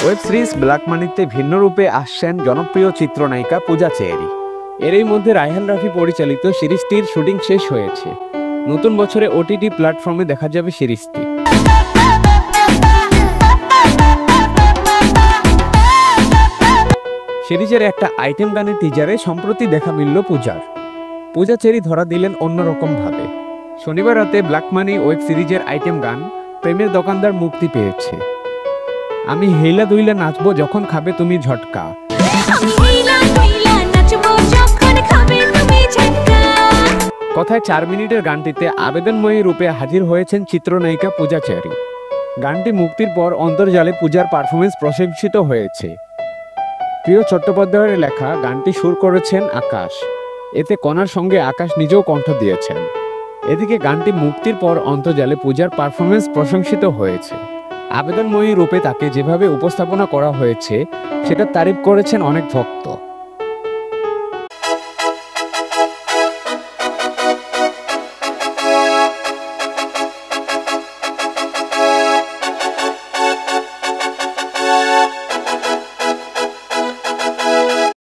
Web series black মানিতে ভিন্ন রূপে আসছেন জনপ্রিয় চিত্রনায়িকা পূজা চেরি। এরই মধ্যে রায়হান রাফি পরিচালিত সিরিজটির শুটিং শেষ হয়েছে। নতুন বছরে ওটিটি প্ল্যাটফর্মে দেখা যাবে সিরিজটি। সিরিজের একটা আইটেম গানের টিজারে সম্প্রতি দেখা মিলল পূজা চেরি ধরা দিলেন অন্যরকম ভাবে। শনিবার রাতে ব্ল্যাক মানি ওয়েব সিরিজের আইটেম গান প্রেমের দোকানদার মুক্তি পেয়েছে। আমি হেইলা দুইলা নাচবো যখন খাবে তুমি ঝটকা। কথায় 4 মিনিটের গানটিতে আবেদনময়ী রূপে হাজির হয়েছেন চিত্রনায়িকা পূজা চেরি। গানটি মুক্তির পর অন্তর্জালে পূজার পারফরমেন্স প্রশংসিত হয়েছে। প্রিয় চট্টোপাধ্যায়ের লেখা গানটি সুর করেছেন আকাশ। এতে কণার সঙ্গে আকাশ নিজেও কণ্ঠ দিয়েছেন। এদিকে গানটি মুক্তির পর অন্তর্জালে পূজার পারফরমেন্স প্রশংসিত হয়েছে। আবেদনময়ী রূপে তাকে যেভাবে উপস্থাপনা করা হয়েছে সেটা তারিফ করেছেন অনেক ভক্ত।